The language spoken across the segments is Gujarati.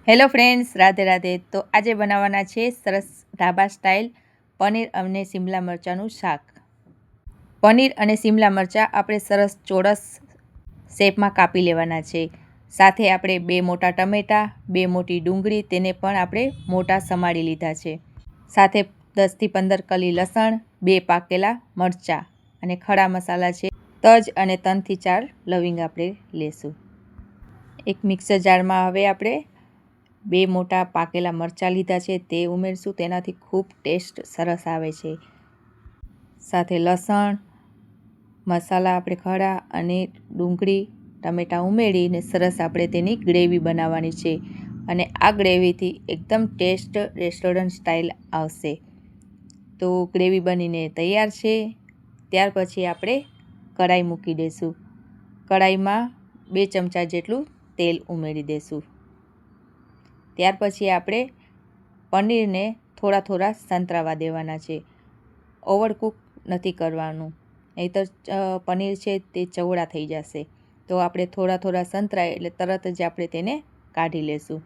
Hello friends, Radhe Radhe. તો આજે બનાવવાના છે સરસ ઢાબા સ્ટાઇલ પનીર અને શિમલા મરચાંનું શાક. પનીર અને શિમલા મરચાં આપણે સરસ ચોરસ શેપમાં કાપી લેવાના છે. સાથે આપણે 2 મોટા ટમેટાં, 2 મોટી ડુંગળી, તેને પણ આપણે મોટા સમારી લીધા છે. સાથે 10થી 15 કલી લસણ, 2 પાકેલા મરચાં અને ખડા મસાલા છે. તજ અને 3થી 4 લવિંગ આપણે લેશું. એક મિક્સર જારમાં હવે આપણે 2 મોટા પાકેલા મરચાં લીધા છે, તે ઉમેરશું. તેનાથી ખૂબ ટેસ્ટ સરસ આવે છે. સાથે લસણ, મસાલા આપણે ખડા અને ડુંગળી, ટમેટાં ઉમેરીને સરસ આપણે તેની ગ્રેવી બનાવવાની છે. અને આ ગ્રેવીથી એકદમ ટેસ્ટ રેસ્ટોરન્ટ સ્ટાઇલ આવશે. તો ગ્રેવી બનીને તૈયાર છે. ત્યાર પછી આપણે કઢાઈ મૂકી દઈશું. કઢાઈમાં 2 ચમચા જેટલું તેલ ઉમેરી દઈશું. ત્યાર પછી આપણે પનીરને થોડા સંતરાવા દેવાના છે. ઓવરકુક નથી કરવાનું, નહીંતર પનીર છે તે ચવડા થઈ જશે. તો આપણે થોડા સંતરાય એટલે તરત જ આપણે તેને કાઢી લેશું.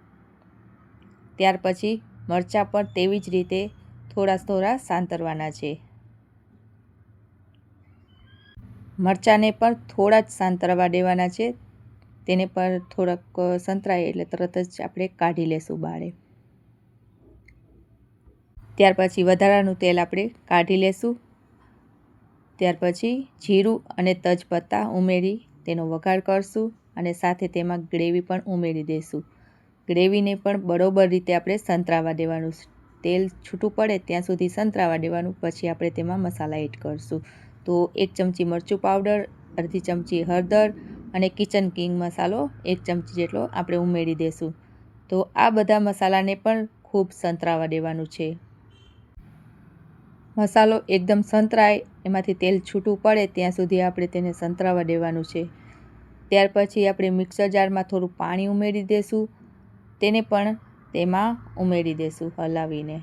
ત્યાર પછી મરચાં પણ તેવી જ રીતે થોડા સાંતરવાના છે. મરચાંને પણ થોડા જ સાંતરવા દેવાના છે. તેને પર થોડાક સંતરાય એટલે તરત જ આપણે કાઢી લેશું બહાર. ત્યાર પછી વધારાનું તેલ આપણે કાઢી લેશું. ત્યાર પછી જીરું અને તજપત્તા ઉમેરી તેનો વઘાર કરશું અને સાથે તેમાં ગ્રેવી પણ ઉમેરી દઈશું. ગ્રેવીને પણ બરોબર રીતે આપણે સંતરાવા દેવાનું. તેલ છૂટું પડે ત્યાં સુધી સંતરાવા દેવાનું. પછી આપણે તેમાં મસાલા એડ કરશું. તો 1 ચમચી મરચું પાવડર, અડધી ચમચી હળદર અને કિચન કિંગ મસાલો 1 ચમચી જેટલો આપણે ઉમેરી દઈશું. તો આ બધા મસાલાને પણ ખૂબ સંતરાવા દેવાનું છે. મસાલો એકદમ સંતરાય, એમાંથી તેલ છૂટું પડે ત્યાં સુધી આપણે તેને સંતરાવા દેવાનું છે. ત્યાર પછી આપણે મિક્સર જારમાં થોડું પાણી ઉમેરી દઈશું. તેને પણ તેમાં ઉમેરી દઈશું હલાવીને.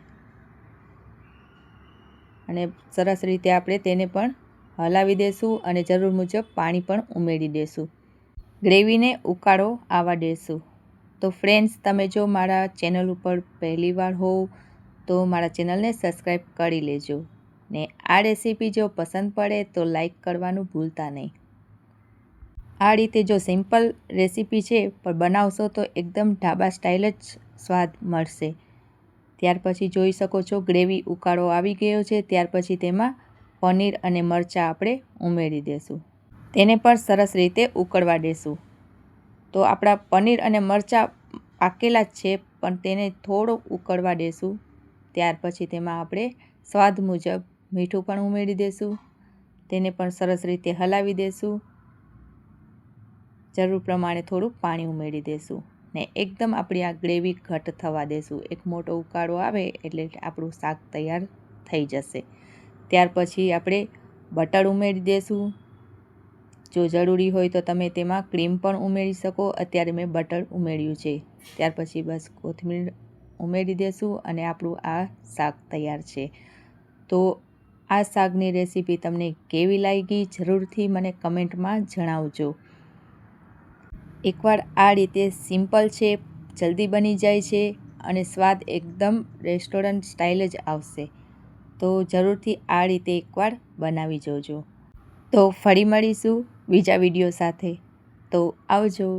અને સરસ રીતે આપણે તેને પણ હલાવી દઈશું અને જરૂર મુજબ પાણી પણ ઉમેરી દઈશું. ગ્રેવીને ઉકાળો આવવા દઈશું. તો ફ્રેન્ડ્સ, તમે જો મારા ચેનલ ઉપર પહેલી વાર હોવ તો મારા ચેનલને સબસ્ક્રાઈબ કરી લેજો. ને આ રેસીપી જો પસંદ પડે તો લાઈક કરવાનું ભૂલતા નહીં. આ રીતે જો સિમ્પલ રેસીપી છે પણ બનાવશો તો એકદમ ઢાબા સ્ટાઇલ જ સ્વાદ મળશે. ત્યાર પછી જોઈ શકો છો ગ્રેવી ઉકાળો આવી ગયો છે. ત્યાર પછી તેમાં પનીર અને મરચાં આપણે ઉમેરી દઈશું. તેને પણ સરસ રીતે ઉકળવા દઈશું. તો આપણા પનીર અને મરચાં પાકેલા જ છે, પણ તેને થોડું ઉકળવા દઈશું. ત્યાર પછી તેમાં આપણે સ્વાદ મુજબ મીઠું પણ ઉમેરી દઈશું. તેને પણ સરસ રીતે હલાવી દઈશું. જરૂર પ્રમાણે થોડું પાણી ઉમેરી દઈશું ને એકદમ આપણી આ ગ્રેવી ઘટ થવા દઈશું. એક મોટો ઉકાળો આવે એટલે આપણું શાક તૈયાર થઈ જશે. ત્યાર પછી આપણે બટર ઉમેરી દઈશું. જો જરૂરી હોય તો તમે તેમાં ક્રીમ પણ ઉમેરી શકો. અત્યારે મેં બટર ઉમેર્યું છે. ત્યાર પછી બસ કોથમીર ઉમેરી દઈશું અને આપણું આ શાક તૈયાર છે. તો આ શાકની રેસીપી તમને કેવી લાગી જરૂરથી મને કમેન્ટમાં જણાવજો. એકવાર આ રીતે સિમ્પલ છે, જલ્દી બની જાય છે અને સ્વાદ એકદમ રેસ્ટોરન્ટ સ્ટાઇલ જ આવશે. તો જરૂરથી આ રીતે એકવાર બનાવી જોજો. તો ફરી મળીશું બીજા વિડીયો સાથે. તો આવજો.